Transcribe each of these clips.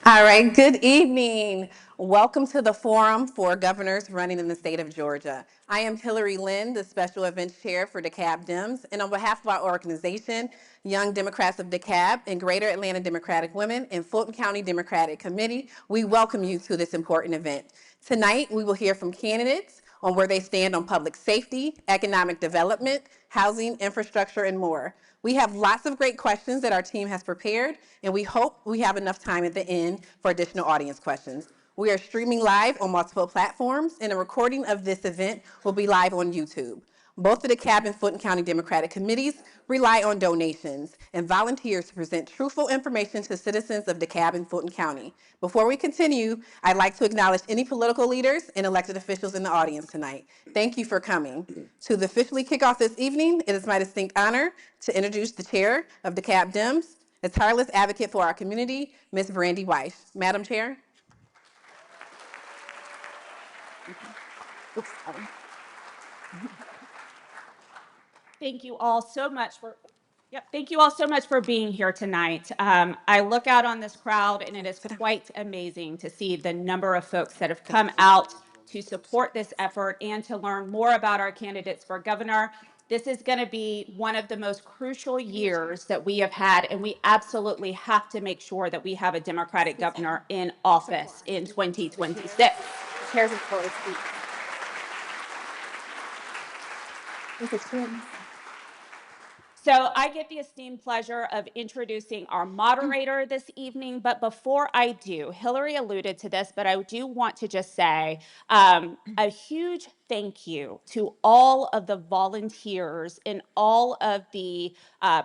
All right, good evening. Welcome to the Forum for Governors running in the state of Georgia. I am Hillary Lynn, the Special Events Chair for DeKalb Dems, and on behalf of our organization, Young Democrats of DeKalb and Greater Atlanta Democratic Women and Fulton County Democratic Committee, we welcome you to this important event. Tonight, we will hear from candidates on where they stand on public safety, economic development, housing, infrastructure, and more. We have lots of great questions that our team has prepared, and we hope we have enough time at the end for additional audience questions. We are streaming live on multiple platforms, and a recording of this event will be live on YouTube. Both of the DeKalb and Fulton County Democratic Committees rely on donations and volunteers to present truthful information to citizens of DeKalb and Fulton County. Before we continue, I'd like to acknowledge any political leaders and elected officials in the audience tonight. Thank you for coming. To officially kick off this evening, it is my distinct honor to introduce the chair of DeKalb Dems, a tireless advocate for our community, Ms. Brandy Weiss. Madam Chair. Oops, sorry. Thank you all so much for thank you all so much for being here tonight. I look out on this crowd and it is quite amazing to see the number of folks that have come out to support this effort and to learn more about our candidates for governor. This is going to be one of the most crucial years that we have had, and we absolutely have to make sure that we have a Democratic governor in office in 2026. Chairs is full of speech. So I get the esteemed pleasure of introducing our moderator this evening. But before I do, Hillary alluded to this, but I do want to just say a huge thank you to all of the volunteers and all of the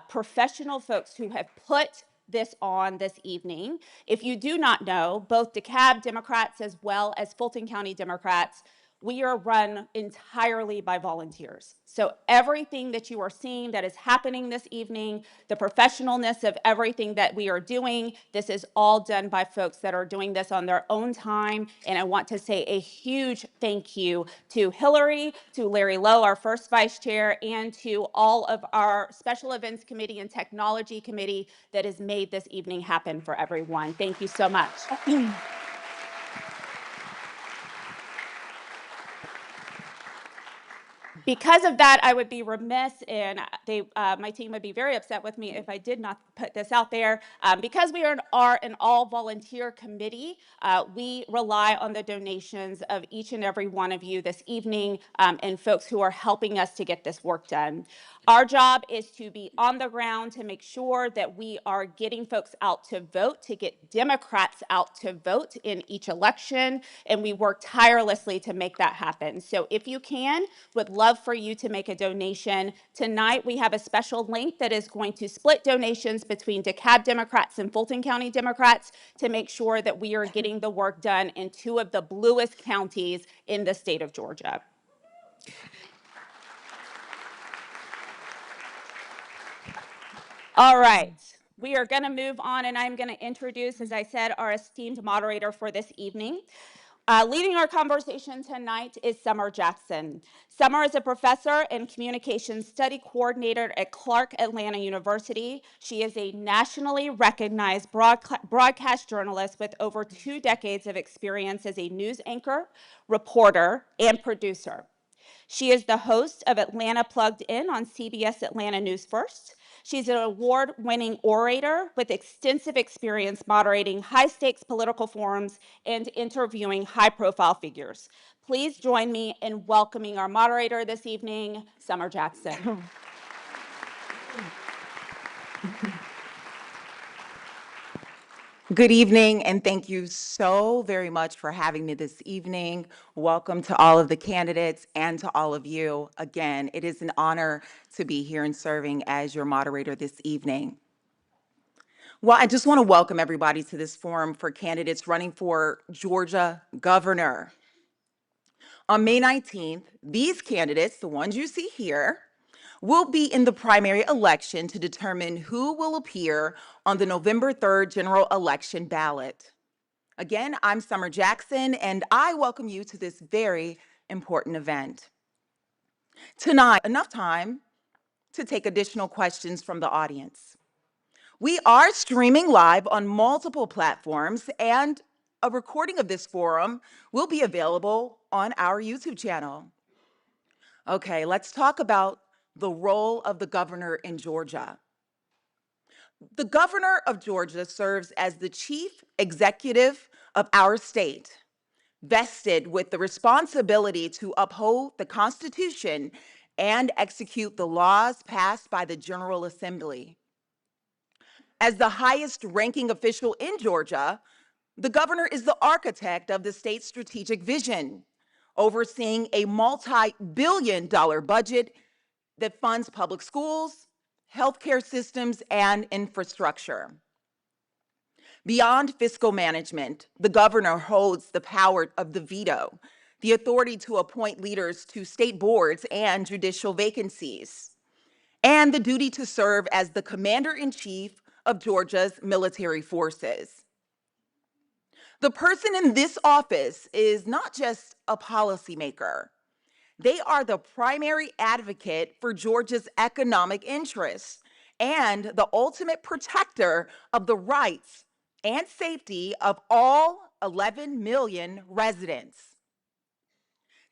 professional folks who have put this on this evening. If you do not know, both DeKalb Democrats as well as Fulton County Democrats, we are run entirely by volunteers. So everything that you are seeing that is happening this evening, the professionalness of everything that we are doing, this is all done by folks that are doing this on their own time. And I want to say a huge thank you to Hillary, to Larry Lowe, our first vice chair, and to all of our special events committee and technology committee that has made this evening happen for everyone. Thank you so much. Because of that, I would be remiss, and my team would be very upset with me if I did not put this out there. Because we are an all-volunteer committee, we rely on the donations of each and every one of you this evening and folks who are helping us to get this work done. Our job is to be on the ground to make sure that we are getting folks out to vote, to get Democrats out to vote in each election, and we work tirelessly to make that happen. So if you can, would love for you to make a donation. Tonight, we have a special link that is going to split donations between DeKalb Democrats and Fulton County Democrats to make sure that we are getting the work done in two of the bluest counties in the state of Georgia. All right, we are going to move on, and I'm going to introduce, as I said, our esteemed moderator for this evening. Leading our conversation tonight is Summer Jackson. Summer is a professor and communications study coordinator at Clark Atlanta University. She is a nationally recognized broadcast journalist with over 2 decades of experience as a news anchor, reporter, and producer. She is the host of Atlanta Plugged In on CBS Atlanta News First. She's an award-winning orator with extensive experience moderating high-stakes political forums and interviewing high-profile figures. Please join me in welcoming our moderator this evening, Summer Jackson. Good evening, and thank you so very much for having me this evening. Welcome to all of the candidates and to all of you. Again, it is an honor to be here and serving as your moderator this evening. Well, I just want to welcome everybody to this forum for candidates running for Georgia governor. On May 19th, these candidates, the ones you see here, will be in the primary election to determine who will appear on the November 3rd general election ballot. Again, I'm Summer Jackson, and I welcome you to this very important event. Tonight, enough time to take additional questions from the audience. We are streaming live on multiple platforms, and a recording of this forum will be available on our YouTube channel. Okay, let's talk about the role of the governor in Georgia. The governor of Georgia serves as the chief executive of our state, vested with the responsibility to uphold the Constitution and execute the laws passed by the General Assembly. As the highest ranking official in Georgia, the governor is the architect of the state's strategic vision, overseeing a multi-billion-dollar budget that funds public schools, healthcare systems, and infrastructure. Beyond fiscal management, the governor holds the power of the veto, the authority to appoint leaders to state boards and judicial vacancies, and the duty to serve as the commander-in-chief of Georgia's military forces. The person in this office is not just a policymaker. They are the primary advocate for Georgia's economic interests and the ultimate protector of the rights and safety of all 11 million residents.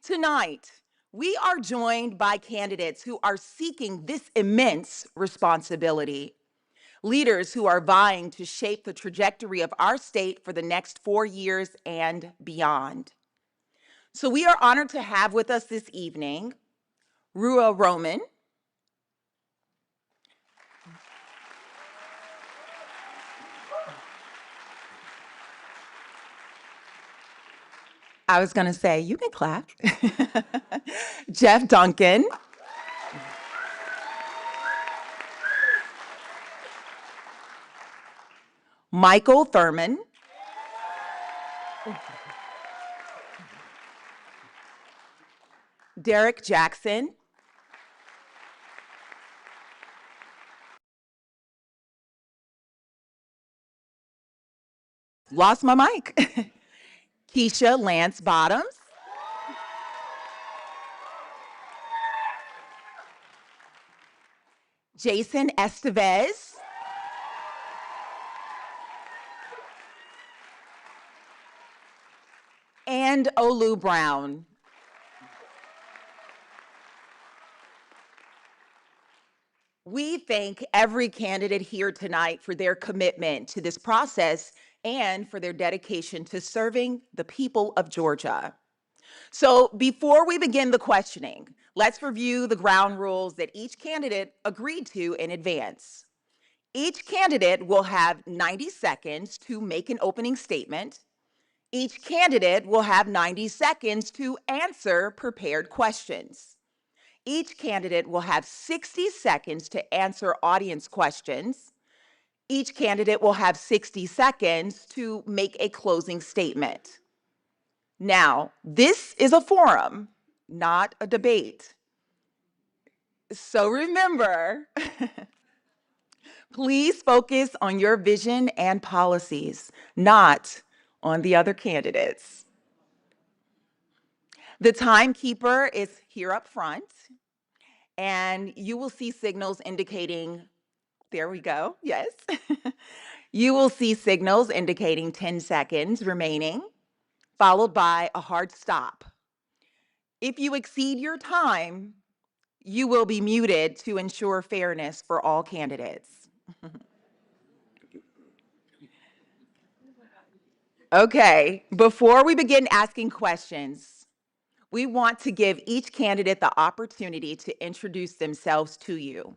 Tonight, we are joined by candidates who are seeking this immense responsibility. Leaders who are vying to shape the trajectory of our state for the next 4 years and beyond. So we are honored to have with us this evening Rua Roman, I was going to say, you can clap, Jeff Duncan, Michael Thurman, Derek Jackson, lost my mic, Keisha Lance Bottoms, Jason Estevez, and Olu Brown. We thank every candidate here tonight for their commitment to this process and for their dedication to serving the people of Georgia. So before we begin the questioning, let's review the ground rules that each candidate agreed to in advance. Each candidate will have 90 seconds to make an opening statement. Each candidate will have 90 seconds to answer prepared questions. Each candidate will have 60 seconds to answer audience questions. Each candidate will have 60 seconds to make a closing statement. Now, this is a forum, not a debate. So remember, please focus on your vision and policies, not on the other candidates. The timekeeper is here up front, and you will see signals indicating, there we go, yes. You will see signals indicating 10 seconds remaining, followed by a hard stop. If you exceed your time, you will be muted to ensure fairness for all candidates. Okay, before we begin asking questions, we want to give each candidate the opportunity to introduce themselves to you.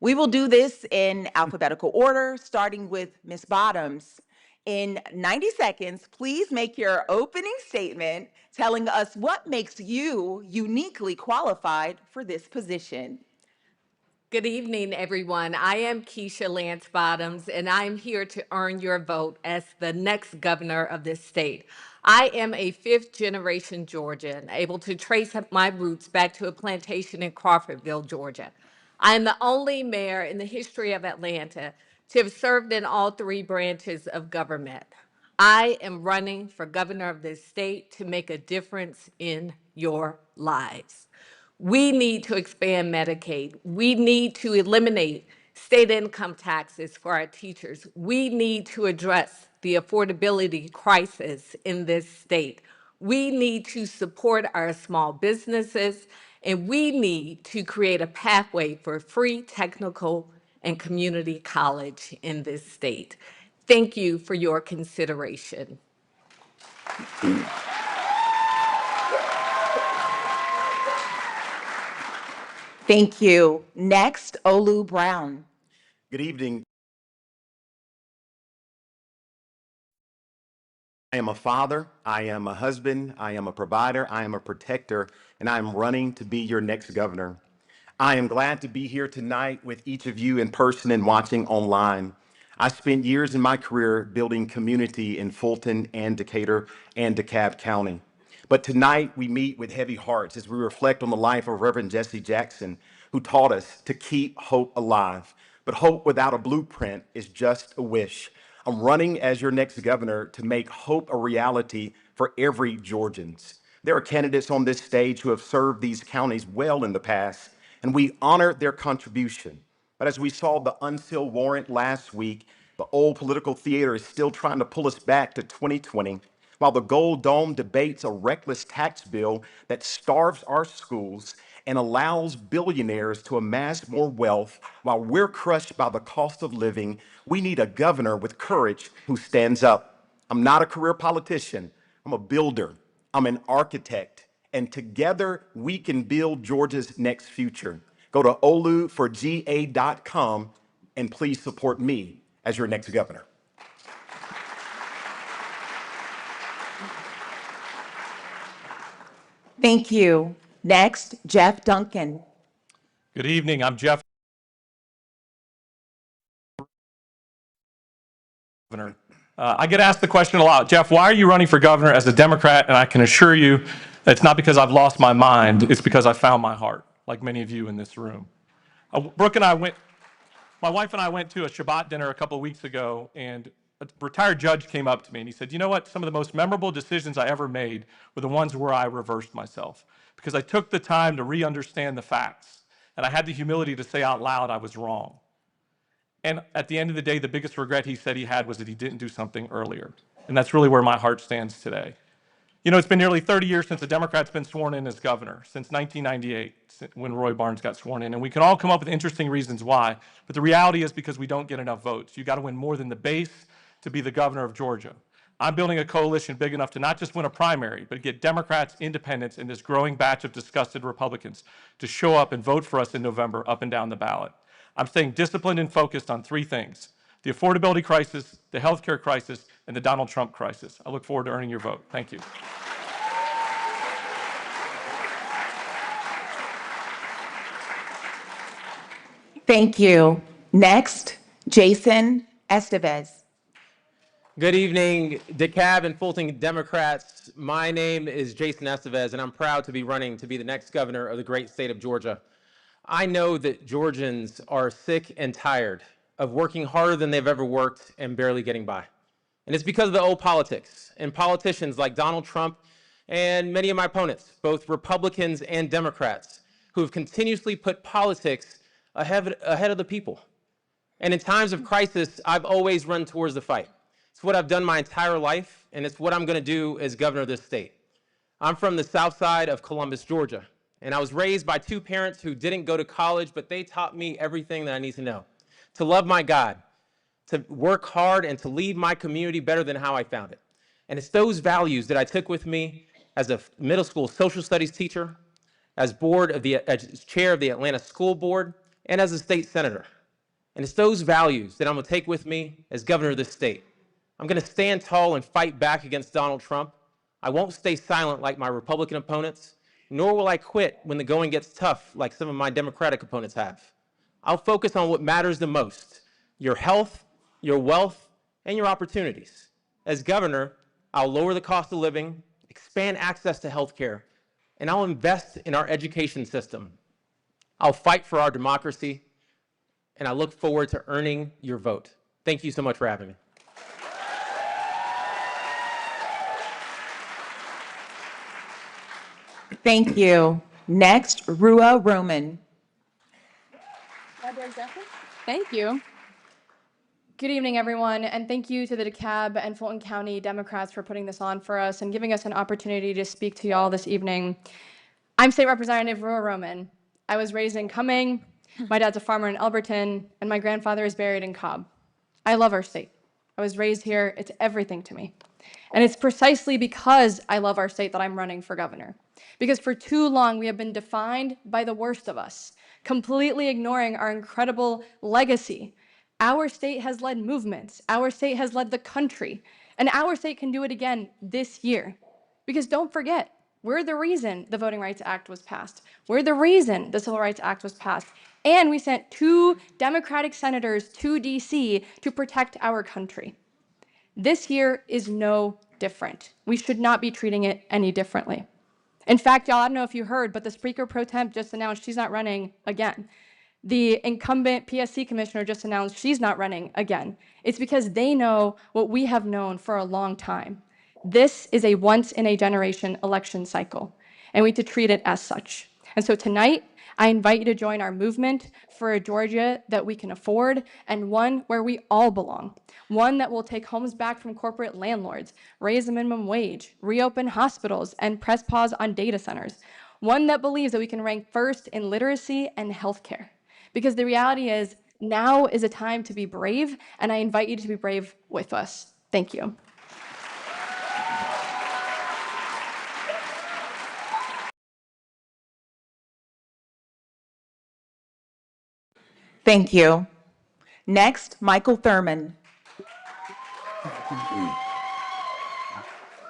We will do this in alphabetical order, starting with Ms. Bottoms. In 90 seconds, please make your opening statement telling us what makes you uniquely qualified for this position. Good evening, everyone. I am Keisha Lance Bottoms, and I'm here to earn your vote as the next governor of this state. I am a fifth-generation Georgian, able to trace my roots back to a plantation in Crawfordville, Georgia. I am the only mayor in the history of Atlanta to have served in all three branches of government. I am running for governor of this state to make a difference in your lives. We need to expand Medicaid. We need to eliminate state income taxes for our teachers. We need to address the affordability crisis in this state. We need to support our small businesses, and we need to create a pathway for free technical and community college in this state. Thank you for your consideration. Thank you. Next, Olu Brown. Good evening. I am a father, I am a husband, I am a provider, I am a protector, and I am running to be your next governor. I am glad to be here tonight with each of you in person and watching online. I spent years in my career building community in Fulton and Decatur and DeKalb County. But tonight we meet with heavy hearts as we reflect on the life of Reverend Jesse Jackson, who taught us to keep hope alive. But hope without a blueprint is just a wish. I'm running as your next governor to make hope a reality for every Georgian. There are candidates on this stage who have served these counties well in the past, and we honor their contribution. But as we saw the unsealed warrant last week, the old political theater is still trying to pull us back to 2020, while the Gold Dome debates a reckless tax bill that starves our schools and allows billionaires to amass more wealth while we're crushed by the cost of living. We need a governor with courage who stands up. I'm not a career politician. I'm a builder. I'm an architect. And together we can build Georgia's next future. Go to oluforga.com and please support me as your next governor. Thank you. Next, Jeff Duncan. Good evening. I'm Jeff. Governor. I get asked the question a lot, Jeff, why are you running for governor as a Democrat? And I can assure you that it's not because I've lost my mind. It's because I found my heart, like many of you in this room. My wife and I went to a Shabbat dinner a couple of weeks ago, and a retired judge came up to me and he said, you know what? Some of the most memorable decisions I ever made were the ones where I reversed myself because I took the time to re-understand the facts. And I had the humility to say out loud I was wrong. And at the end of the day, the biggest regret he said he had was that he didn't do something earlier. And that's really where my heart stands today. You know, it's been nearly 30 years since a Democrat's been sworn in as governor, since 1998, when Roy Barnes got sworn in. And we can all come up with interesting reasons why, but the reality is because we don't get enough votes. You got to win more than the base to be the governor of Georgia. I'm building a coalition big enough to not just win a primary, but get Democrats, independents, and this growing batch of disgusted Republicans to show up and vote for us in November up and down the ballot. I'm staying disciplined and focused on three things: the affordability crisis, the healthcare crisis, and the Donald Trump crisis. I look forward to earning your vote. Thank you. Thank you. Next, Jason Estevez. Good evening, DeKalb and Fulton Democrats. My name is Jason Estevez, and I'm proud to be running to be the next governor of the great state of Georgia. I know that Georgians are sick and tired of working harder than they've ever worked and barely getting by. And it's because of the old politics and politicians like Donald Trump and many of my opponents, both Republicans and Democrats, who have continuously put politics ahead of the people. And in times of crisis, I've always run towards the fight. It's what I've done my entire life, and it's what I'm going to do as governor of this state. I'm from the south side of Columbus, Georgia, and I was raised by two parents who didn't go to college, but they taught me everything that I need to know: to love my God, to work hard, and to leave my community better than how I found it. And it's those values that I took with me as a middle school social studies teacher, as chair of the Atlanta School Board, and as a state senator. And it's those values that I'm going to take with me as governor of this state. I'm going to stand tall and fight back against Donald Trump. I won't stay silent like my Republican opponents, nor will I quit when the going gets tough like some of my Democratic opponents have. I'll focus on what matters the most: your health, your wealth, and your opportunities. As governor, I'll lower the cost of living, expand access to health care, and I'll invest in our education system. I'll fight for our democracy, and I look forward to earning your vote. Thank you so much for having me. Thank you. Next, Rua Roman. Thank you. Good evening, everyone, and thank you to the DeKalb and Fulton County Democrats for putting this on for us and giving us an opportunity to speak to y'all this evening. I'm State Representative Rua Roman. I was raised in Cumming, my dad's a farmer in Elberton, and my grandfather is buried in Cobb. I love our state. I was raised here. It's everything to me. And it's precisely because I love our state that I'm running for governor. Because for too long, we have been defined by the worst of us, completely ignoring our incredible legacy. Our state has led movements. Our state has led the country. And our state can do it again this year. Because don't forget, we're the reason the Voting Rights Act was passed. We're the reason the Civil Rights Act was passed. And we sent 2 Democratic senators to DC to protect our country. This year is no different. We should not be treating it any differently. In fact, y'all, I don't know if you heard, but the Speaker Pro Tem just announced she's not running again. The incumbent PSC commissioner just announced she's not running again. It's because they know what we have known for a long time. This is a once-in-a-generation election cycle, and we need to treat it as such. And so tonight, I invite you to join our movement for a Georgia that we can afford and one where we all belong. One that will take homes back from corporate landlords, raise the minimum wage, reopen hospitals, and press pause on data centers. One that believes that we can rank first in literacy and healthcare. Because the reality is, now is a time to be brave, and I invite you to be brave with us. Thank you. Thank you. Next, Michael Thurman.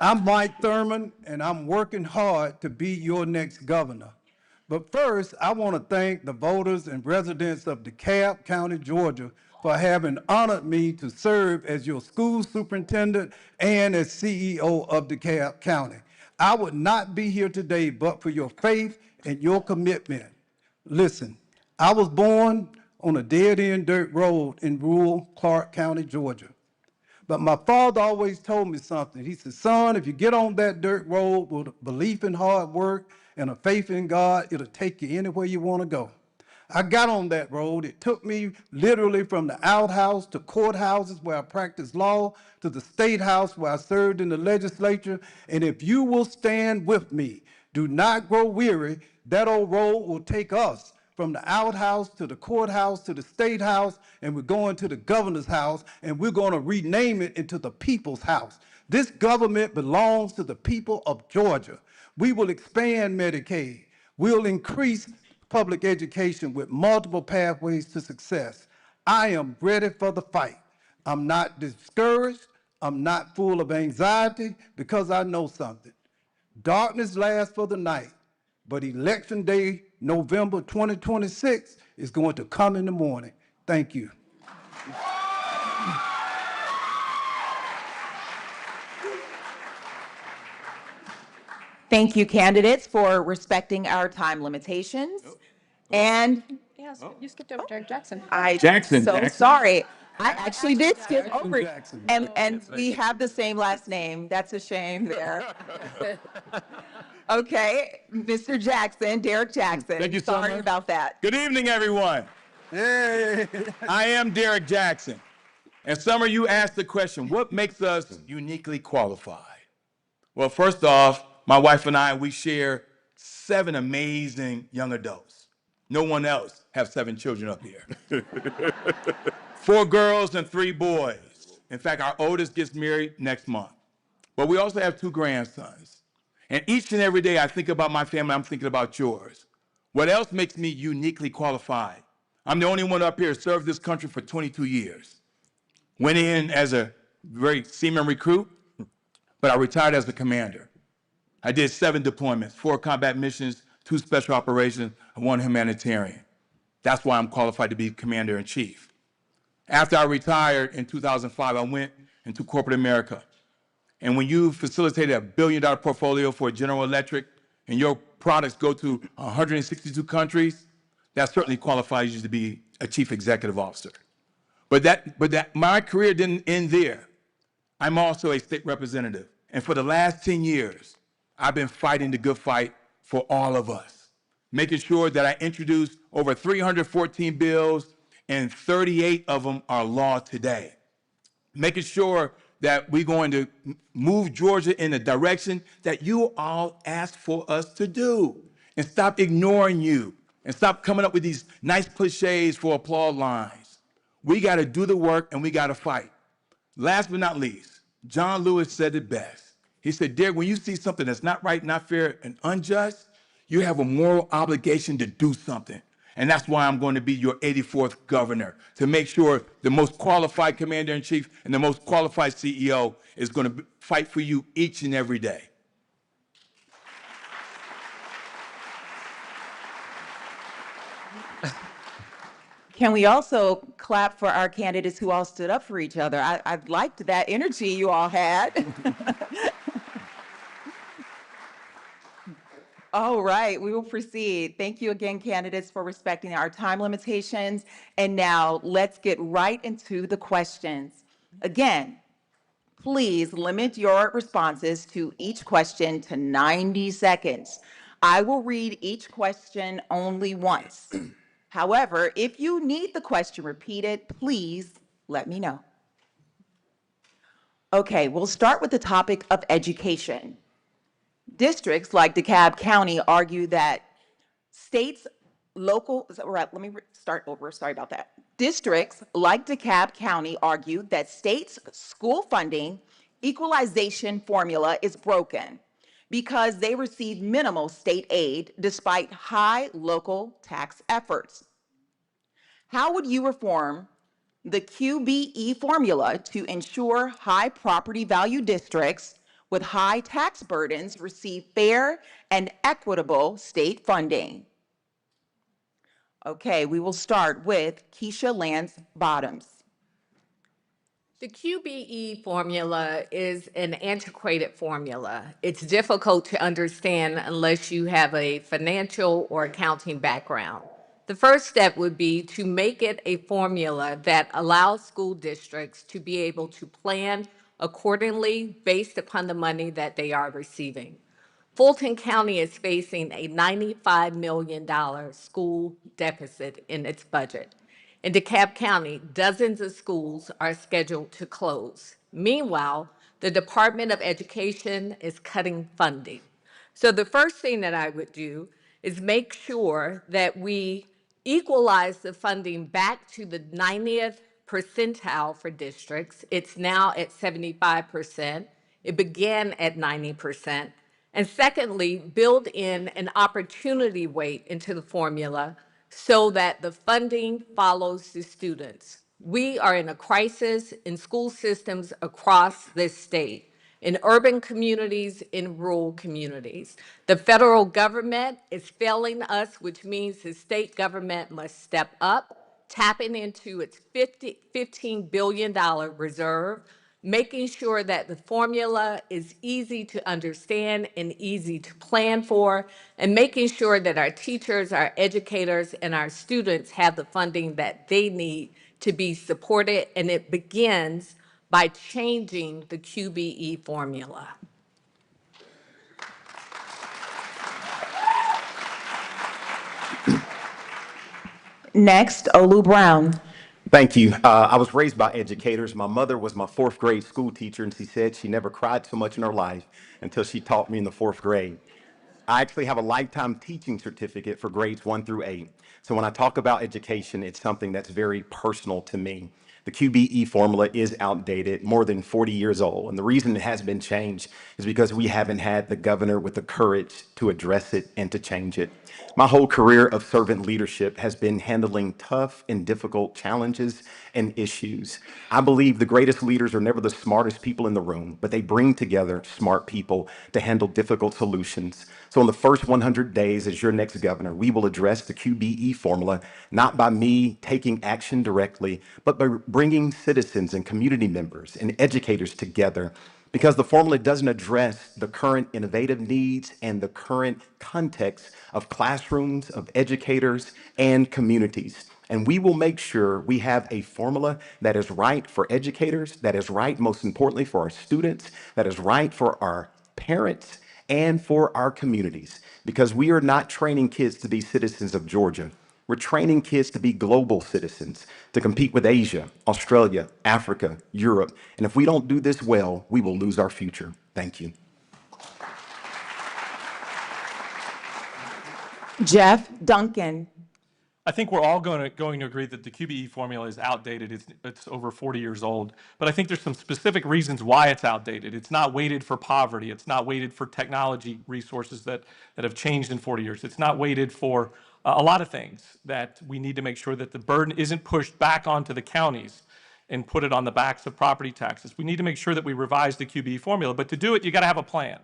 I'm Mike Thurman, and I'm working hard to be your next governor. But first, I want to thank the voters and residents of DeKalb County, Georgia, for having honored me to serve as your school superintendent and as CEO of DeKalb County. I would not be here today but for your faith and your commitment. Listen, I was born on a dead-end dirt road in rural Clark County, Georgia. But my father always told me something. He said, son, if you get on that dirt road with a belief in hard work and a faith in God, it'll take you anywhere you want to go. I got on that road. It took me literally from the outhouse to courthouses where I practiced law to the state house where I served in the legislature. And if you will stand with me, do not grow weary, that old road will take us from the outhouse to the courthouse to the state house, and we're going to the governor's house, and we're going to rename it into the people's house. This government belongs to the people of Georgia. We will expand Medicaid. We'll increase public education with multiple pathways to success. I am ready for the fight. I'm not discouraged. I'm not full of anxiety because I know something. Darkness lasts for the night, but election day, November 2026, is going to come in the morning. Thank you. Thank you, candidates, for respecting our time limitations. And Yes, you skipped over Derek Jackson. Jackson. Sorry. I actually did skip Jackson, over it. Jackson. And we have the same last name. That's a shame there. Okay, Mr. Jackson, Derek Jackson. Thank you, Sorry Summer. about that. Good evening, everyone. Hey. I am Derek Jackson. And Summer, you asked the question, what makes us uniquely qualified? Well, first off, my wife and I, we share 7 amazing young adults. No one else has 7 children up here. 4 girls and 3 boys. In fact, our oldest gets married next month. But we also have 2 grandsons. And each and every day I think about my family, I'm thinking about yours. What else makes me uniquely qualified? I'm the only one up here who served this country for 22 years. Went in as a very seaman recruit, but I retired as a commander. I did 7 deployments, 4 combat missions, 2 special operations, and 1 humanitarian. That's why I'm qualified to be commander-in-chief. After I retired in 2005, I went into corporate America. And when you facilitated $1 billion portfolio for General Electric and your products go to 162 countries, that certainly qualifies you to be a chief executive officer. But my career didn't end there. I'm also a state representative. And for the last 10 years, I've been fighting the good fight for all of us, making sure that I introduced over 314 bills and 38 of them are law today. Making sure that we're going to move Georgia in the direction that you all asked for us to do, and stop ignoring you, and stop coming up with these nice cliches for applause lines. We got to do the work, and we got to fight. Last but not least, John Lewis said it best. He said, Derek, when you see something that's not right, not fair, and unjust, you have a moral obligation to do something. And that's why I'm going to be your 84th governor, to make sure the most qualified commander-in-chief and the most qualified CEO is going to fight for you each and every day. Can we also clap for our candidates who all stood up for each other? I liked that energy you all had. All right, we will proceed. Thank you again, candidates, for respecting our time limitations. And now let's get right into the questions. Again, please limit your responses to each question to 90 seconds. I will read each question only once. However, if you need the question repeated, please let me know. Okay, we'll start with the topic of education. Districts like DeKalb County argue that states, local, let me start over, sorry about that. Districts like DeKalb County argue that states' school funding equalization formula is broken because they receive minimal state aid despite high local tax efforts. How would you reform the QBE formula to ensure high property value districts with high tax burdens receive fair and equitable state funding? Okay, we will start with Keisha Lance Bottoms. The QBE formula is an antiquated formula. It's difficult to understand unless you have a financial or accounting background. The first step would be to make it a formula that allows school districts to be able to plan accordingly based upon the money that they are receiving. Fulton County is facing a $95 million school deficit in its budget. In DeKalb County, dozens of schools are scheduled to close. Meanwhile, the Department of Education is cutting funding. So the first thing that I would do is make sure that we equalize the funding back to the 90th percentile for districts. It's now at 75%. It began at 90%. And secondly, build in an opportunity weight into the formula so that the funding follows the students. We are in a crisis in school systems across this state, in urban communities, in rural communities. The federal government is failing us, which means the state government must step up, tapping into its $15 billion reserve, making sure that the formula is easy to understand and easy to plan for, and making sure that our teachers, our educators, and our students have the funding that they need to be supported. And it begins by changing the QBE formula. Next, Olu Brown. Thank you. I was raised by educators. My mother was my fourth grade school teacher, and she said she never cried so much in her life until she taught me in the fourth grade. I actually have a lifetime teaching certificate for grades 1 through 8. So when I talk about education, it's something that's very personal to me. The QBE formula is outdated, more than 40 years old. And the reason it has been changed is because we haven't had the governor with the courage to address it and to change it. My whole career of servant leadership has been handling tough and difficult challenges and issues. I believe the greatest leaders are never the smartest people in the room, but they bring together smart people to handle difficult solutions. So in the first 100 days as your next governor, we will address the QBE formula, not by me taking action directly, but by bringing citizens and community members and educators together, because the formula doesn't address the current innovative needs and the current context of classrooms, of educators, and communities. And we will make sure we have a formula that is right for educators, that is right, most importantly, for our students, that is right for our parents, and for our communities. Because we are not training kids to be citizens of Georgia. We're training kids to be global citizens, to compete with Asia, Australia, Africa, Europe. And if we don't do this well, we will lose our future. Thank you. Jeff Duncan. I think we're all going to agree that the QBE formula is outdated. It's over 40 years old. But I think there's some specific reasons why it's outdated. It's not weighted for poverty. It's not weighted for technology resources that have changed in 40 years. It's not weighted for a lot of things that we need to make sure that the burden isn't pushed back onto the counties and put it on the backs of property taxes. We need to make sure that we revise the QBE formula. But to do it, you got to have a plan.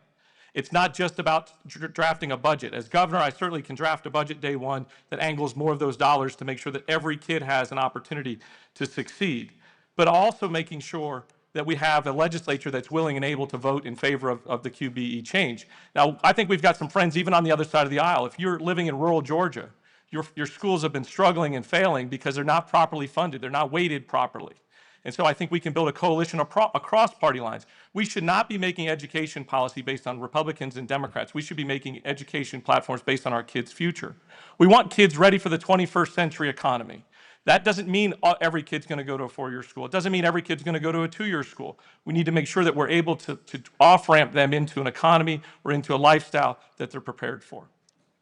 It's not just about drafting a budget. As governor, I certainly can draft a budget day one that angles more of those dollars to make sure that every kid has an opportunity to succeed, but also making sure that we have a legislature that's willing and able to vote in favor of the QBE change. Now, I think we've got some friends even on the other side of the aisle. If you're living in rural Georgia, your schools have been struggling and failing because they're not properly funded. They're not weighted properly. And so I think we can build a coalition across party lines. We should not be making education policy based on Republicans and Democrats. We should be making education platforms based on our kids' future. We want kids ready for the 21st century economy. That doesn't mean every kid's going to go to a four-year school. It doesn't mean every kid's going to go to a two-year school. We need to make sure that we're able to off-ramp them into an economy or into a lifestyle that they're prepared for.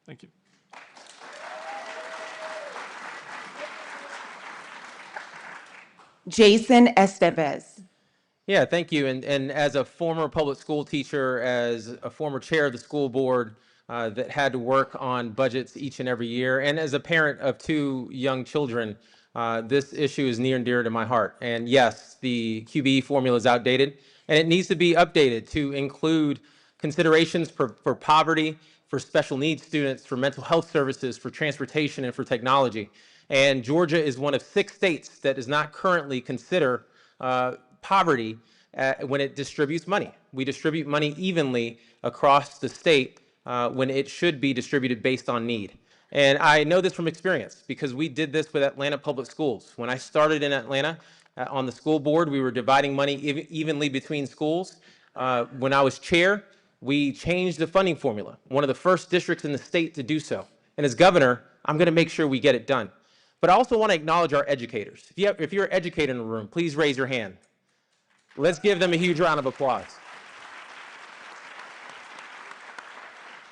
Thank you. Jason Estevez. Yeah, thank you. And as a former public school teacher, as a former chair of the school board that had to work on budgets each and every year, and as a parent of two young children, this issue is near and dear to my heart. And yes, the QBE formula is outdated, and it needs to be updated to include considerations for poverty, for special needs students, for mental health services, for transportation, and for technology. And Georgia is one of 6 states that does not currently consider poverty when it distributes money. We distribute money evenly across the state when it should be distributed based on need. And I know this from experience because we did this with Atlanta Public Schools. When I started in Atlanta on the school board, we were dividing money evenly between schools. When I was chair, we changed the funding formula, one of the first districts in the state to do so. And as governor, I'm going to make sure we get it done. But I also want to acknowledge our educators. If you're an educator in the room, please raise your hand. Let's give them a huge round of applause.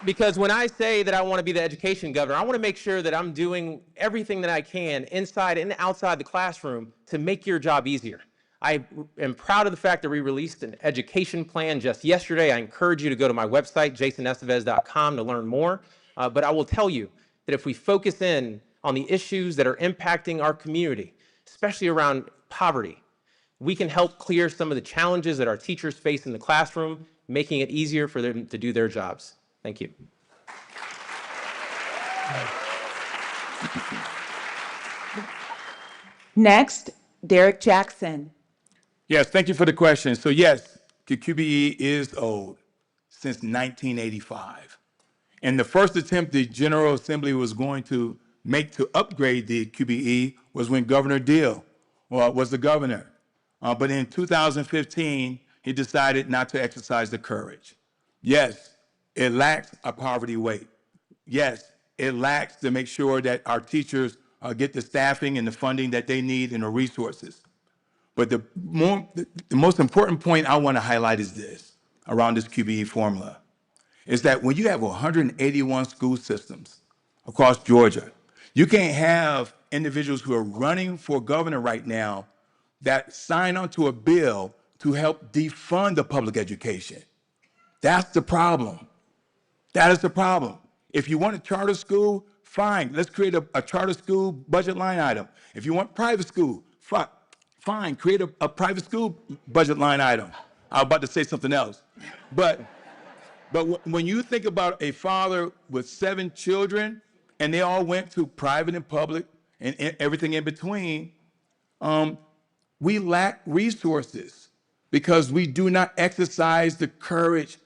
Because when I say that I want to be the education governor, I want to make sure that I'm doing everything that I can inside and outside the classroom to make your job easier. I am proud of the fact that we released an education plan just yesterday. I encourage you to go to my website, jasonestevez.com, to learn more. But I will tell you that if we focus in on the issues that are impacting our community, especially around poverty, we can help clear some of the challenges that our teachers face in the classroom, making it easier for them to do their jobs. Thank you. Next, Derek Jackson. Yes, thank you for the question. So yes, the QBE is old, since 1985. And the first attempt the General Assembly was going to make to upgrade the QBE was when Governor Deal was the governor. But in 2015, he decided not to exercise the courage. Yes, it lacks a poverty weight. Yes, it lacks to make sure that our teachers get the staffing and the funding that they need and the resources. But the most important point I want to highlight is this, around this QBE formula, is that when you have 181 school systems across Georgia, you can't have individuals who are running for governor right now that sign onto a bill to help defund the public education. That's the problem. That is the problem. If you want a charter school, fine. Let's create a charter school budget line item. If you want private school, fine. Create a private school budget line item. I was about to say something else. But when you think about a father with 7 children, and they all went to private and public and everything in between, we lack resources because we do not exercise the courage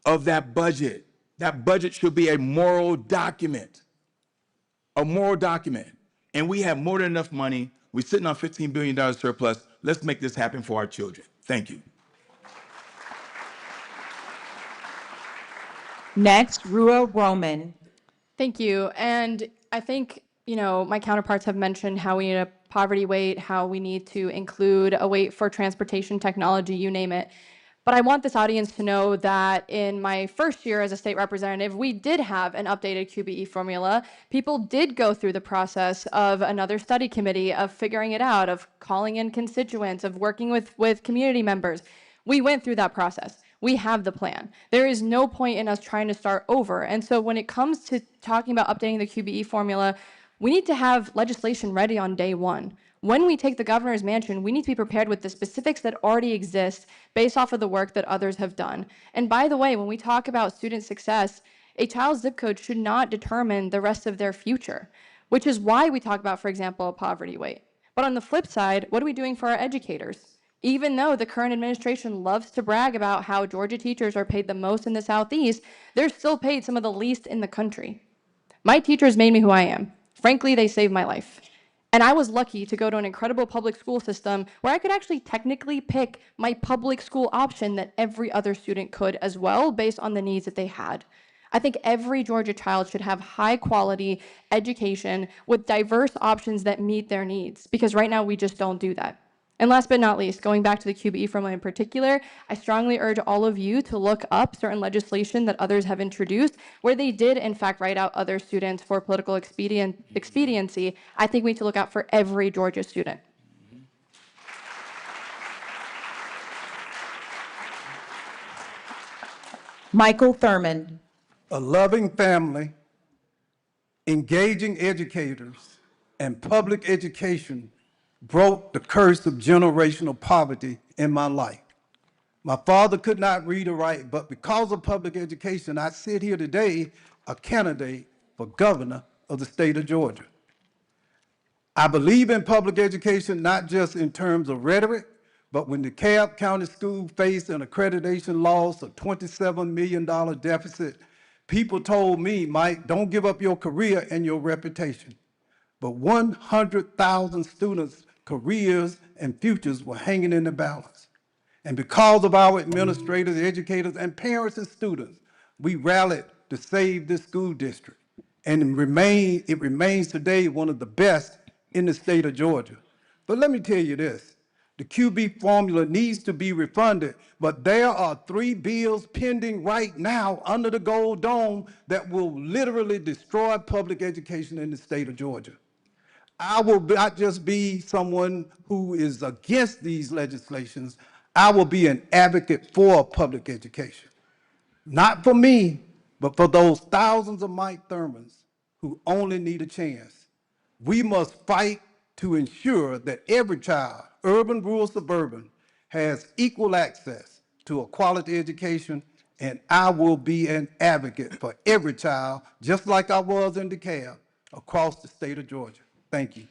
of that budget. That budget should be a moral document, And we have more than enough money. We're sitting on $15 billion surplus. Let's make this happen for our children. Thank you. Next, Rua Roman. Thank you. And I think my counterparts have mentioned how we need a poverty weight, how we need to include a weight for transportation technology, you name it. But I want this audience to know that in my first year as a state representative, we did have an updated QBE formula. People did go through the process of another study committee, of figuring it out, of calling in constituents, of working with community members. We went through that process. We have the plan. There is no point in us trying to start over. And so when it comes to talking about updating the QBE formula, we need to have legislation ready on day one. When we take the governor's mansion, we need to be prepared with the specifics that already exist based off of the work that others have done. And by the way, when we talk about student success, a child's zip code should not determine the rest of their future, which is why we talk about, for example, a poverty rate. But on the flip side, what are we doing for our educators? Even though the current administration loves to brag about how Georgia teachers are paid the most in the Southeast, they're still paid some of the least in the country. My teachers made me who I am. Frankly, they saved my life. And I was lucky to go to an incredible public school system where I could actually technically pick my public school option that every other student could as well, based on the needs that they had. I think every Georgia child should have high quality education with diverse options that meet their needs, because right now we just don't do that. And last but not least, going back to the QBE formula in particular, I strongly urge all of you to look up certain legislation that others have introduced where they did, in fact, write out other students for political expediency. I think we need to look out for every Georgia student. Michael Thurman. A loving family, engaging educators, and public education broke the curse of generational poverty in my life. My father could not read or write, but because of public education, I sit here today a candidate for governor of the state of Georgia. I believe in public education, not just in terms of rhetoric, but when the DeKalb County School faced an accreditation loss of $27 million deficit, people told me, Mike, don't give up your career and your reputation. But 100,000 students' careers and futures were hanging in the balance. And because of our administrators, educators, and parents and students, we rallied to save this school district. And it remains today one of the best in the state of Georgia. But let me tell you this. The QB formula needs to be refunded, but there are 3 bills pending right now under the Gold Dome that will literally destroy public education in the state of Georgia. I will not just be someone who is against these legislations, I will be an advocate for public education. Not for me, but for those thousands of Mike Thurmans who only need a chance. We must fight to ensure that every child, urban, rural, suburban, has equal access to a quality education, and I will be an advocate for every child, just like I was in DeKalb, across the state of Georgia. Thank you.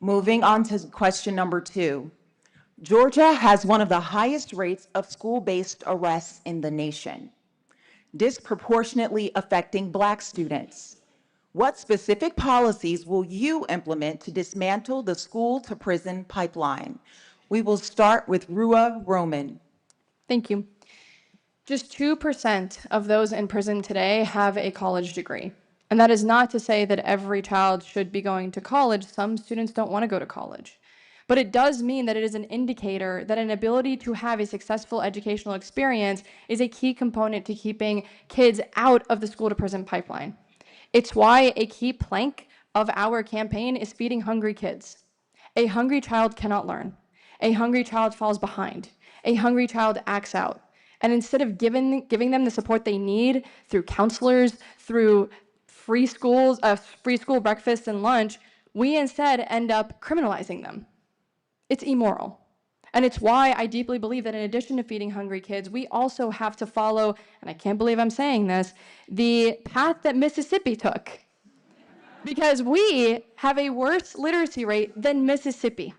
Moving on to question number 2. Georgia has one of the highest rates of school-based arrests in the nation, disproportionately affecting Black students. What specific policies will you implement to dismantle the school-to-prison pipeline? We will start with Rua Roman. Thank you. Just 2% of those in prison today have a college degree. And that is not to say that every child should be going to college. Some students don't want to go to college. But it does mean that it is an indicator that an ability to have a successful educational experience is a key component to keeping kids out of the school-to-prison pipeline. It's why a key plank of our campaign is feeding hungry kids. A hungry child cannot learn. A hungry child falls behind. A hungry child acts out. And instead of giving them the support they need through counselors, through free school breakfast and lunch, we instead end up criminalizing them. It's immoral. And it's why I deeply believe that in addition to feeding hungry kids, we also have to follow, and I can't believe I'm saying this, the path that Mississippi took. Because we have a worse literacy rate than Mississippi.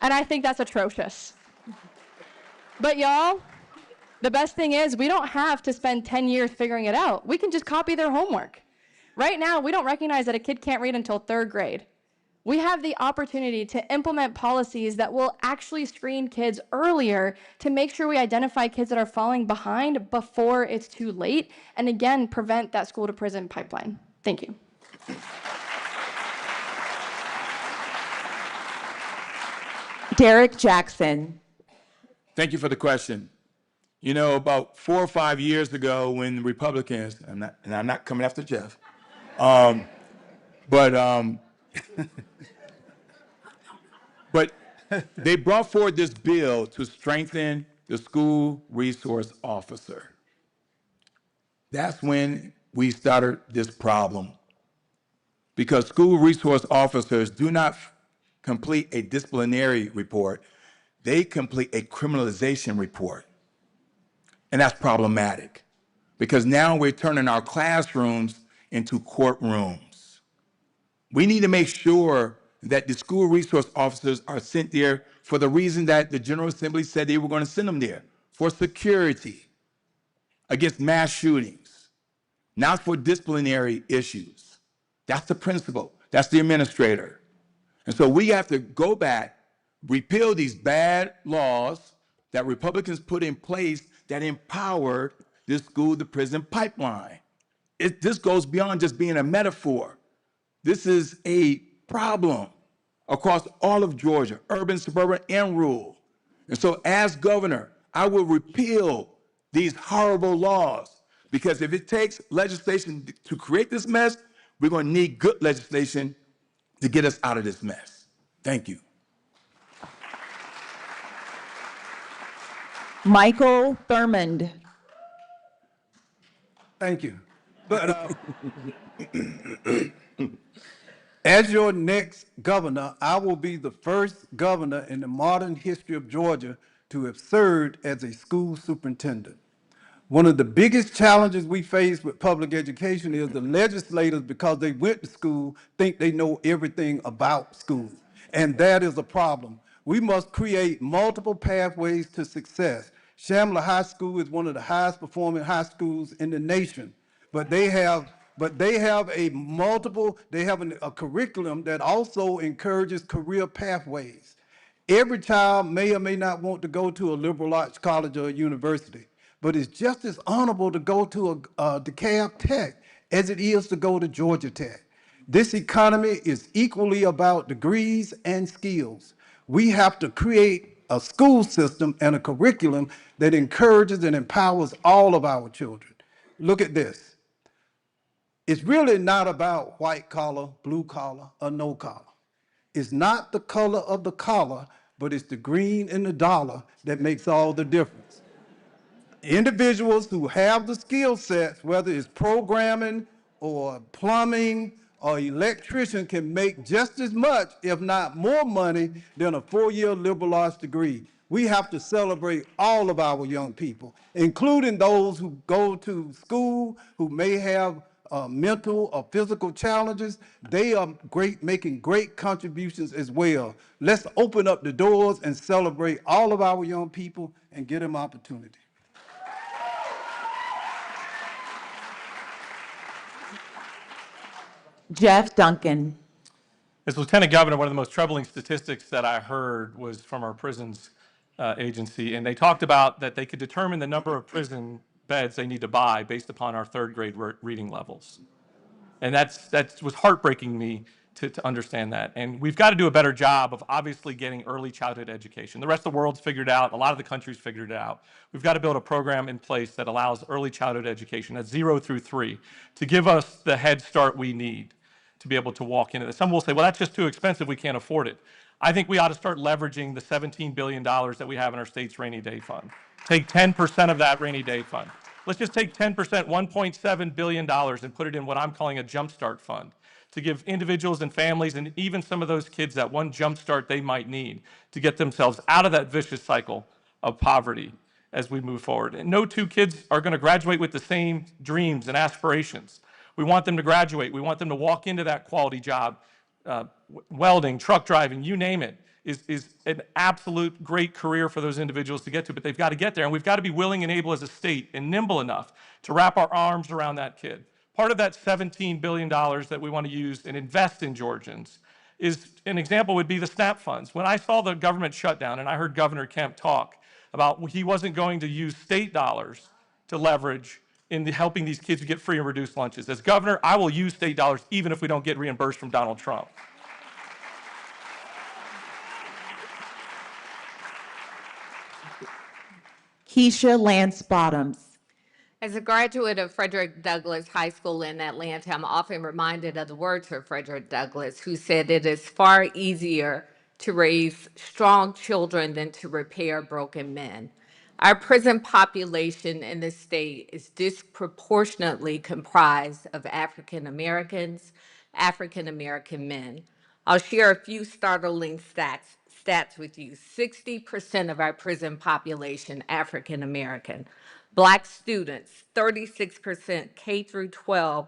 And I think that's atrocious. But y'all, the best thing is we don't have to spend 10 years figuring it out. We can just copy their homework. Right now, we don't recognize that a kid can't read until 3rd grade. We have the opportunity to implement policies that will actually screen kids earlier to make sure we identify kids that are falling behind before it's too late, and again, prevent that school to prison pipeline. Thank you. Derek Jackson. Thank you for the question. You know, about 4 or 5 years ago, when the Republicans, and I'm not coming after Jeff, but they brought forward this bill to strengthen the school resource officer. That's when we started this problem, because school resource officers do not complete a disciplinary report, they complete a criminalization report. And that's problematic, because now we're turning our classrooms into courtrooms. We need to make sure that the school resource officers are sent there for the reason that the General Assembly said they were going to send them there, for security, against mass shootings, not for disciplinary issues. That's the principal. That's the administrator. And so we have to go back, repeal these bad laws that Republicans put in place that empowered this school-to-prison pipeline. This goes beyond just being a metaphor. This is a problem across all of Georgia, urban, suburban, and rural. And so as governor, I will repeal these horrible laws, because if it takes legislation to create this mess, we're going to need good legislation to get us out of this mess. Thank you. Michael Thurmond. Thank you. But as your next governor, I will be the first governor in the modern history of Georgia to have served as a school superintendent. One of the biggest challenges we face with public education is the legislators, because they went to school, think they know everything about school. And that is a problem. We must create multiple pathways to success. Shamla High School is one of the highest performing high schools in the nation, but they have a curriculum that also encourages career pathways. Every child may or may not want to go to a liberal arts college or a university, but it's just as honorable to go to a DeKalb Tech as it is to go to Georgia Tech. This economy is equally about degrees and skills. We have to create a school system and a curriculum that encourages and empowers all of our children. Look at this. It's really not about white collar, blue collar, or no collar. It's not the color of the collar, but it's the green in the dollar that makes all the difference. Individuals who have the skill sets, whether it's programming or plumbing or electrician, can make just as much, if not more money, than a four-year liberal arts degree. We have to celebrate all of our young people, including those who go to school, who may have mental or physical challenges. They are making great contributions as well. Let's open up the doors and celebrate all of our young people and give them opportunity. Jeff Duncan. As Lieutenant Governor, one of the most troubling statistics that I heard was from our prisons agency, and they talked about that they could determine the number of prison beds they need to buy based upon our third grade reading levels. And that was heartbreaking me to understand that. And we've got to do a better job of obviously getting early childhood education. The rest of the world's figured it out. A lot of the countries figured it out. We've got to build a program in place that allows early childhood education at 0 through 3 to give us the head start we need to be able to walk into this. Some will say, well, that's just too expensive. We can't afford it. I think we ought to start leveraging the $17 billion that we have in our state's rainy day fund. Take 10% of that rainy day fund. Let's just take 10%, $1.7 billion, and put it in what I'm calling a jumpstart fund to give individuals and families and even some of those kids that one jumpstart they might need to get themselves out of that vicious cycle of poverty as we move forward. And no two kids are going to graduate with the same dreams and aspirations. We want them to graduate. We want them to walk into that quality job. Welding, truck driving, you name it, is an absolute great career for those individuals to get to, but they've got to get there, and we've got to be willing and able as a state and nimble enough to wrap our arms around that kid. Part of that $17 billion that we want to use and invest in Georgians is an example would be the SNAP funds. When I saw the government shutdown and I heard Governor Kemp talk about he wasn't going to use state dollars to leverage in helping these kids get free and reduced lunches. As governor, I will use state dollars even if we don't get reimbursed from Donald Trump. Keisha Lance Bottoms. As a graduate of Frederick Douglass High School in Atlanta, I'm often reminded of the words of Frederick Douglass, who said, "It is far easier to raise strong children than to repair broken men." Our prison population in the state is disproportionately comprised of African Americans, African American men. I'll share a few startling stats with you. 60% of our prison population, African American. Black students, 36% K through 12,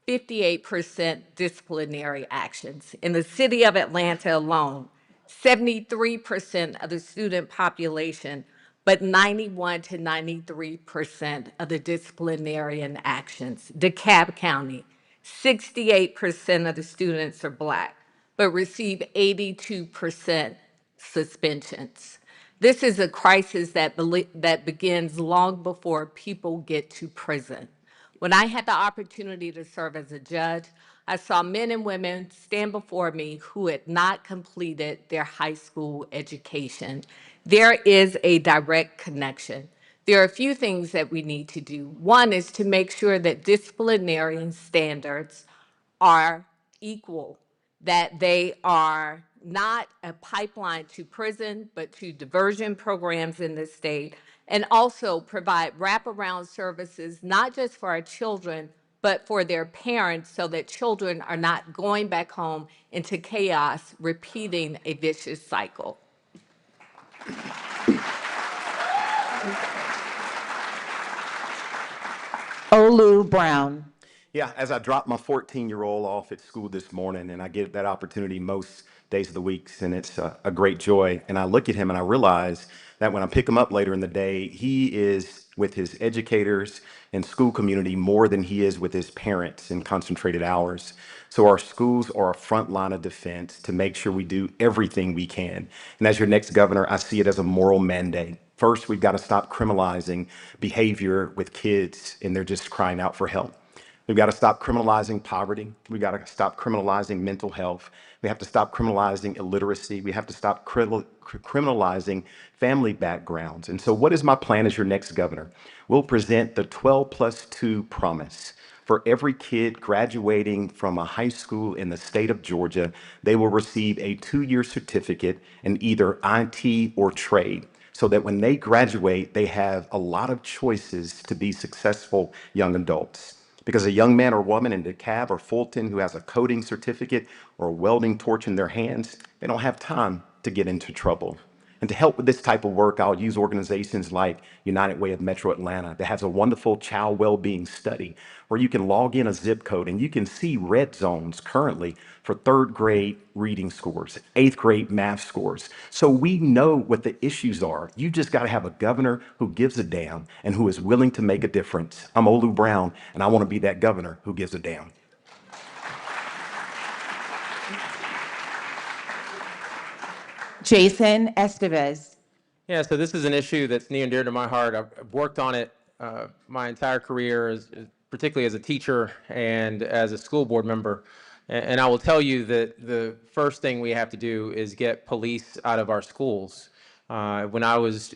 58% disciplinary actions. In the city of Atlanta alone, 73% of the student population, but 91 to 93% of the disciplinarian actions. DeKalb County, 68% of the students are Black, but receive 82% suspensions. This is a crisis that begins long before people get to prison. When I had the opportunity to serve as a judge, I saw men and women stand before me who had not completed their high school education. There is a direct connection. There are a few things that we need to do. One is to make sure that disciplinarian standards are equal, that they are not a pipeline to prison, but to diversion programs in the state, and also provide wraparound services, not just for our children, but for their parents, so that children are not going back home into chaos, repeating a vicious cycle. Olu Brown. Yeah, as I dropped my 14-year-old off at school this morning, and I get that opportunity most days of the week, and it's a great joy. And I look at him and I realize that when I pick him up later in the day, he is with his educators and school community more than he is with his parents in concentrated hours. So our schools are a front line of defense to make sure we do everything we can. And as your next governor, I see it as a moral mandate. First, we've got to stop criminalizing behavior with kids and they're just crying out for help. We've got to stop criminalizing poverty. We've got to stop criminalizing mental health. We have to stop criminalizing illiteracy. We have to stop criminalizing family backgrounds. And so what is my plan as your next governor? We'll present the 12+2 promise. For every kid graduating from a high school in the state of Georgia, they will receive a 2-year certificate in either IT or trade, so that when they graduate, they have a lot of choices to be successful young adults. Because a young man or woman in DeKalb or Fulton who has a coding certificate or a welding torch in their hands, they don't have time to get into trouble. And to help with this type of work, I'll use organizations like United Way of Metro Atlanta that has a wonderful child well-being study where you can log in a zip code and you can see red zones currently for 3rd grade reading scores, 8th grade math scores. So we know what the issues are. You just got to have a governor who gives a damn and who is willing to make a difference. I'm Olu Brown, and I want to be that governor who gives a damn. Jason Estevez. Yeah, so this is an issue that's near and dear to my heart. I've worked on it my entire career, particularly as a teacher and as a school board member. And I will tell you that the first thing we have to do is get police out of our schools. When I was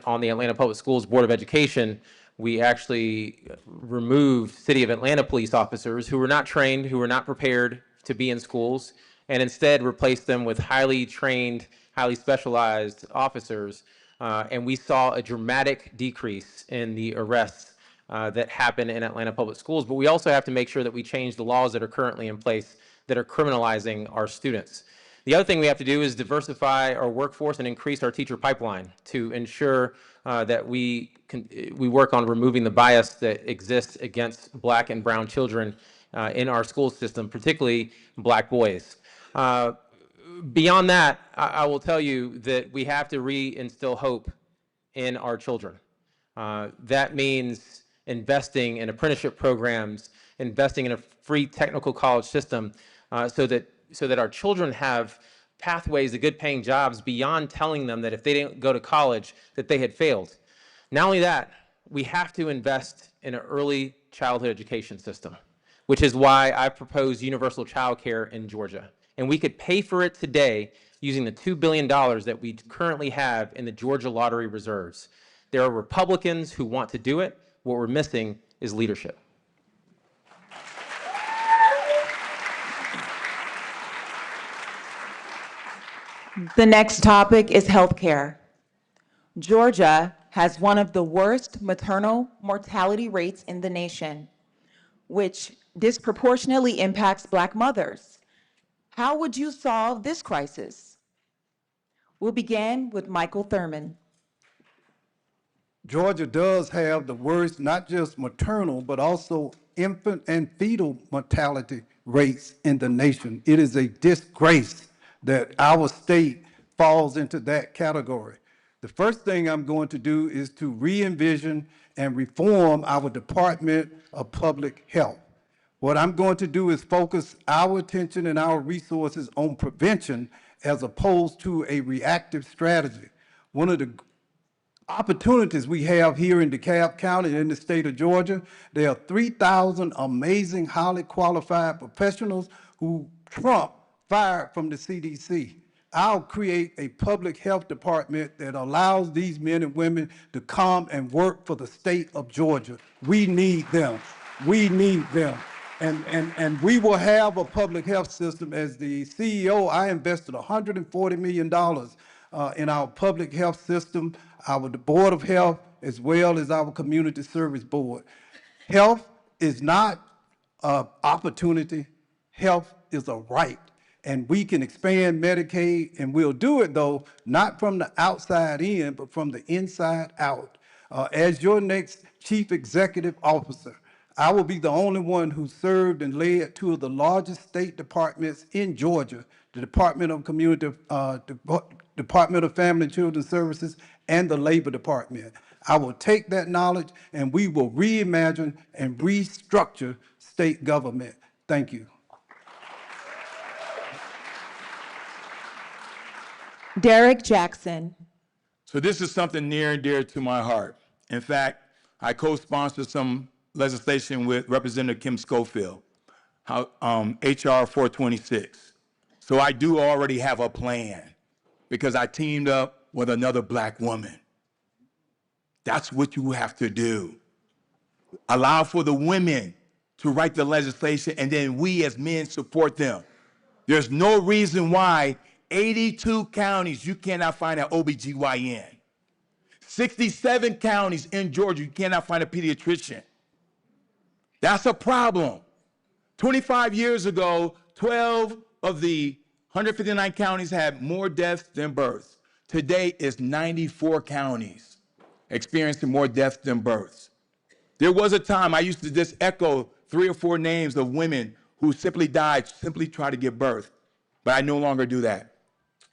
on the Atlanta Public Schools Board of Education, we actually removed City of Atlanta police officers who were not trained, who were not prepared to be in schools, and instead replaced them with highly trained, highly specialized officers. And we saw a dramatic decrease in the arrests that happen in Atlanta Public Schools. But we also have to make sure that we change the laws that are currently in place that are criminalizing our students. The other thing we have to do is diversify our workforce and increase our teacher pipeline to ensure that we work on removing the bias that exists against Black and brown children in our school system, particularly Black boys. Beyond that, I will tell you that we have to reinstill hope in our children. That means investing in apprenticeship programs, investing in a free technical college system so that so that our children have pathways to good paying jobs beyond telling them that if they didn't go to college, that they had failed. Not only that, we have to invest in an early childhood education system, which is why I propose universal child care in Georgia. And we could pay for it today using the $2 billion that we currently have in the Georgia lottery reserves. There are Republicans who want to do it. What we're missing is leadership. The next topic is healthcare. Georgia has one of the worst maternal mortality rates in the nation, which disproportionately impacts Black mothers. How would you solve this crisis? We'll begin with Michael Thurman. Georgia does have the worst, not just maternal, but also infant and fetal mortality rates in the nation. It is a disgrace that our state falls into that category. The first thing I'm going to do is to re-envision and reform our Department of Public Health. What I'm going to do is focus our attention and our resources on prevention as opposed to a reactive strategy. One of the opportunities we have here in DeKalb County in the state of Georgia, there are 3,000 amazing, highly qualified professionals who Trump fired from the CDC. I'll create a public health department that allows these men and women to come and work for the state of Georgia. We need them. We need them. And we will have a public health system. As the CEO, I invested $140 million in our public health system, our Board of Health, as well as our Community Service Board. Health is not an opportunity. Health is a right. And we can expand Medicaid, and we'll do it, though, not from the outside in, but from the inside out. As your next Chief Executive Officer, I will be the only one who served and led two of the largest state departments in Georgia, the Department of Department of Family and Children Services and the Labor Department. I will take that knowledge and we will reimagine and restructure state government. Thank you. Derek Jackson. So this is something near and dear to my heart. In fact, I co-sponsored some legislation with Representative Kim Schofield, HR 426. So I do already have a plan because I teamed up with another Black woman. That's what you have to do. Allow for the women to write the legislation, and then we as men support them. There's no reason why 82 counties you cannot find an OBGYN. 67 counties in Georgia you cannot find a pediatrician. That's a problem. 25 years ago, 12 of the 159 counties had more deaths than births. Today is 94 counties experiencing more deaths than births. There was a time I used to just echo 3 or 4 names of women who simply died, simply trying to give birth. But I no longer do that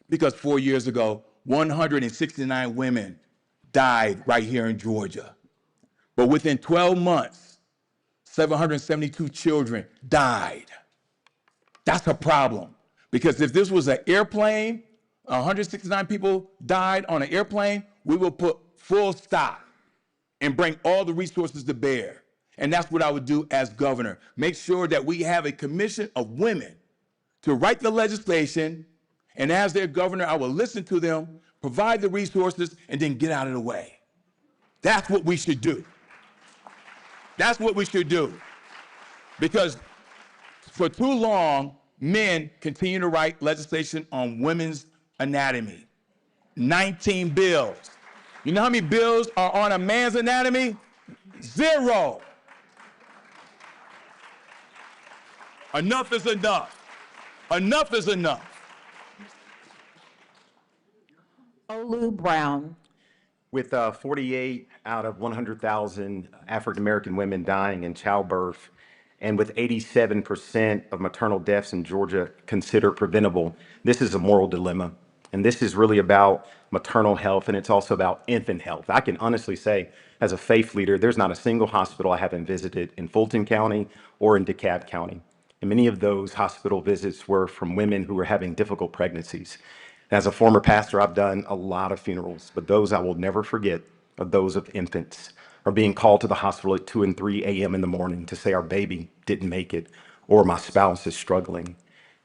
because 4 years ago, 169 women died right here in Georgia. But within 12 months, 772 children died. That's a problem. Because if this was an airplane, 169 people died on an airplane, we will put full stop and bring all the resources to bear. And that's what I would do as governor. Make sure that we have a commission of women to write the legislation, and as their governor, I will listen to them, provide the resources, and then get out of the way. That's what we should do. That's what we should do. Because for too long, men continue to write legislation on women's anatomy. 19 bills. You know how many bills are on a man's anatomy? 0. Enough is enough. Enough is enough. Olu Brown. With 48 out of 100,000 African-American women dying in childbirth, and with 87% of maternal deaths in Georgia considered preventable, this is a moral dilemma. And this is really about maternal health, and it's also about infant health. I can honestly say, as a faith leader, there's not a single hospital I haven't visited in Fulton County or in DeKalb County. And many of those hospital visits were from women who were having difficult pregnancies. As a former pastor, I've done a lot of funerals, but those I will never forget are those of infants or being called to the hospital at 2 and 3 a.m. in the morning to say our baby didn't make it or my spouse is struggling.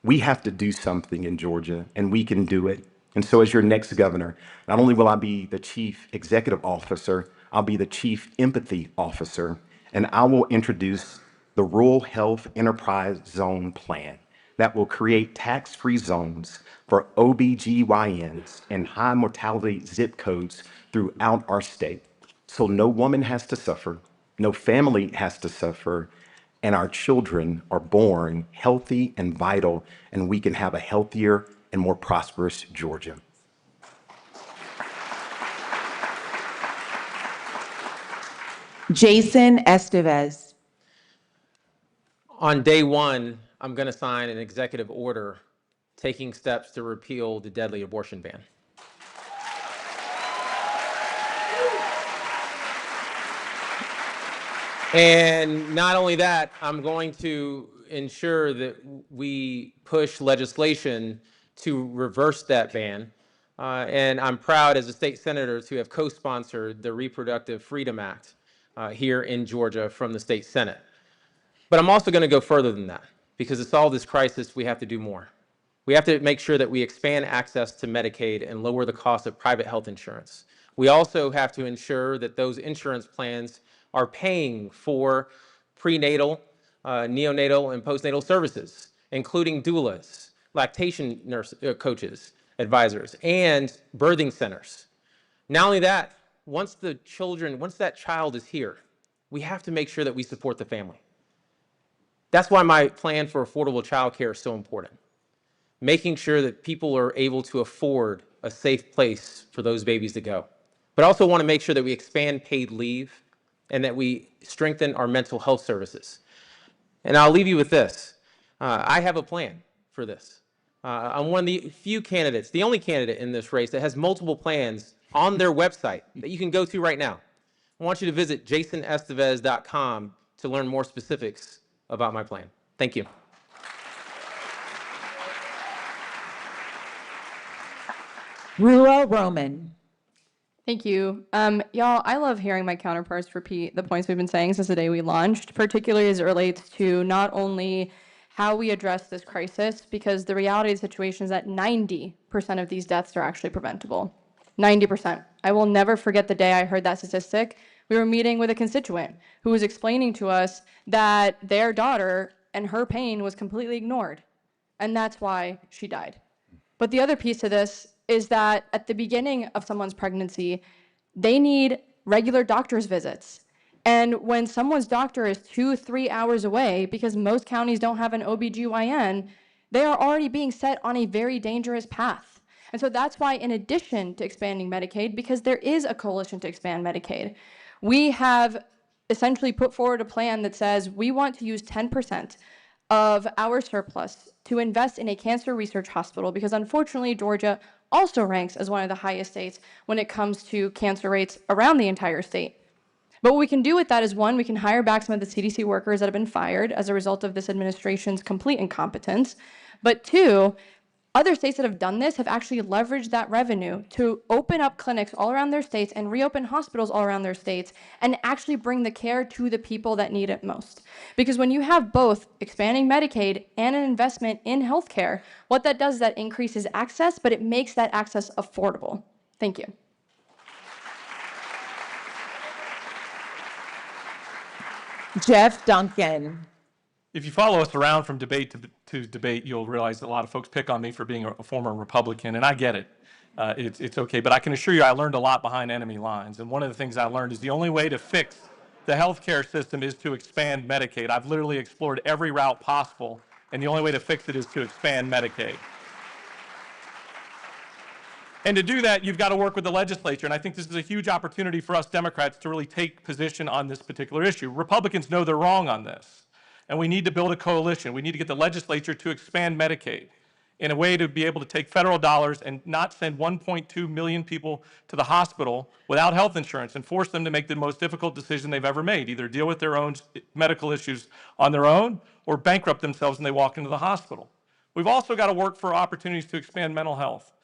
We have to do something in Georgia, and we can do it. And so, as your next governor, not only will I be the chief executive officer, I'll be the chief empathy officer, and I will introduce the Rural Health Enterprise Zone Plan that will create tax-free zones for OBGYNs and high mortality zip codes throughout our state. So no woman has to suffer, no family has to suffer, and our children are born healthy and vital, and we can have a healthier and more prosperous Georgia. Jason Estevez. On day one, I'm going to sign an executive order taking steps to repeal the deadly abortion ban. And not only that, I'm going to ensure that we push legislation to reverse that ban. And I'm proud as a state senator to have co-sponsored the Reproductive Freedom Act here in Georgia from the state Senate. But I'm also going to go further than that, because to solve this crisis, we have to do more. We have to make sure that we expand access to Medicaid and lower the cost of private health insurance. We also have to ensure that those insurance plans are paying for prenatal, neonatal, and postnatal services, including doulas, lactation nurse coaches, advisors, and birthing centers. Not only that, once that child is here, we have to make sure that we support the family. That's why my plan for affordable childcare is so important. Making sure that people are able to afford a safe place for those babies to go. But I also want to make sure that we expand paid leave and that we strengthen our mental health services. And I'll leave you with this. I have a plan for this. I'm one of the few candidates, the only candidate in this race that has multiple plans on their website that you can go to right now. I want you to visit jasonestevez.com to learn more specifics about my plan. Thank you. Rua Roman. Thank you. Y'all, I love hearing my counterparts repeat the points we've been saying since the day we launched, particularly as it relates to not only how we address this crisis, because the reality of the situation is that 90% of these deaths are actually preventable. 90%. I will never forget the day I heard that statistic. We were meeting with a constituent who was explaining to us that their daughter and her pain was completely ignored, and that's why she died. But the other piece of this is that at the beginning of someone's pregnancy, they need regular doctor's visits. And when someone's doctor is 2-3 hours away, because most counties don't have an OBGYN, they are already being set on a very dangerous path. And so that's why, in addition to expanding Medicaid, because there is a coalition to expand Medicaid, we have essentially put forward a plan that says we want to use 10% of our surplus to invest in a cancer research hospital, because unfortunately Georgia also ranks as one of the highest states when it comes to cancer rates around the entire state. But what we can do with that is, one, we can hire back some of the CDC workers that have been fired as a result of this administration's complete incompetence. But two, other states that have done this have actually leveraged that revenue to open up clinics all around their states and reopen hospitals all around their states and actually bring the care to the people that need it most. Because when you have both expanding Medicaid and an investment in healthcare, what that does is that increases access, but it makes that access affordable. Thank you. Jeff Duncan. If you follow us around from debate to debate, you'll realize that a lot of folks pick on me for being a former Republican, and I get it. It's okay, but I can assure you I learned a lot behind enemy lines. And one of the things I learned is the only way to fix the healthcare system is to expand Medicaid. I've literally explored every route possible, and the only way to fix it is to expand Medicaid. And to do that, you've got to work with the legislature, and I think this is a huge opportunity for us Democrats to really take position on this particular issue. Republicans know they're wrong on this, and we need to build a coalition. We need to get the legislature to expand Medicaid. in a way to be able to take federal dollars and not send 1.2 million people to the hospital without health insurance and force them to make the most difficult decision they've ever made, either deal with their own medical issues on their own or bankrupt themselves when they walk into the hospital. We've also got to work for opportunities to expand mental health.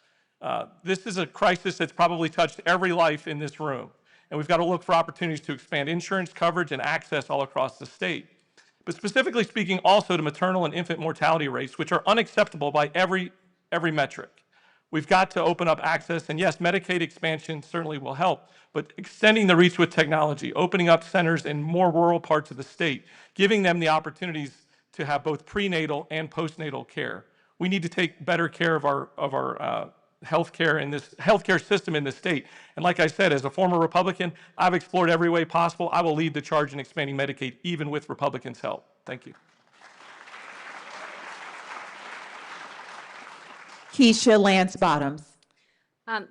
This is a crisis that's probably touched every life in this room, and we've got to look for opportunities to expand insurance coverage and access all across the state. But specifically speaking also to maternal and infant mortality rates, which are unacceptable by every metric. We've got to open up access, and yes, Medicaid expansion certainly will help, but extending the reach with technology, opening up centers in more rural parts of the state, giving them the opportunities to have both prenatal and postnatal care. We need to take better care of our healthcare system in this state. And like I said, as a former Republican, I've explored every way possible. I will lead the charge in expanding Medicaid, even with Republicans' help. Thank you. Keisha Lance Bottoms.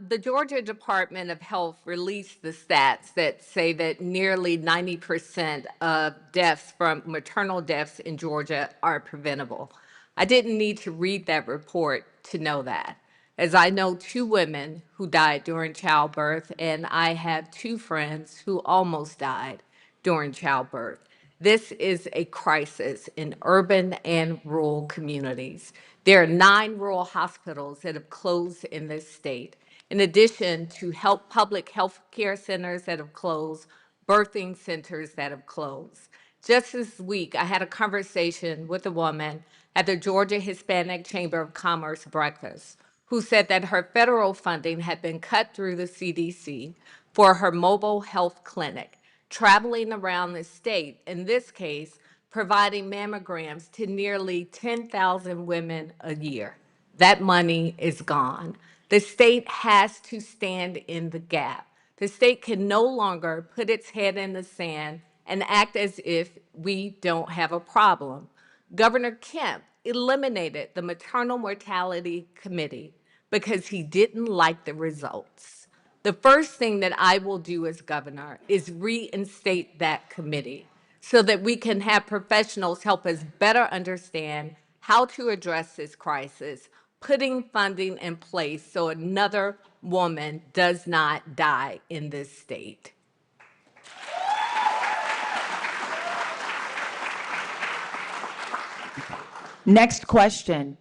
The Georgia Department of Health released the stats that say that nearly 90% of deaths from maternal deaths in Georgia are preventable. I didn't need to read that report to know that, as I know 2 women who died during childbirth, and I have 2 friends who almost died during childbirth. This is a crisis in urban and rural communities. There are 9 rural hospitals that have closed in this state, in addition to public health care centers that have closed, birthing centers that have closed. Just this week, I had a conversation with a woman at the Georgia Hispanic Chamber of Commerce breakfast who said that her federal funding had been cut through the CDC for her mobile health clinic, traveling around the state, in this case, providing mammograms to nearly 10,000 women a year. That money is gone. The state has to stand in the gap. The state can no longer put its head in the sand and act as if we don't have a problem. Governor Kemp eliminated the Maternal Mortality Committee because he didn't like the results. The first thing that I will do as governor is reinstate that committee so that we can have professionals help us better understand how to address this crisis, putting funding in place so another woman does not die in this state. Next question,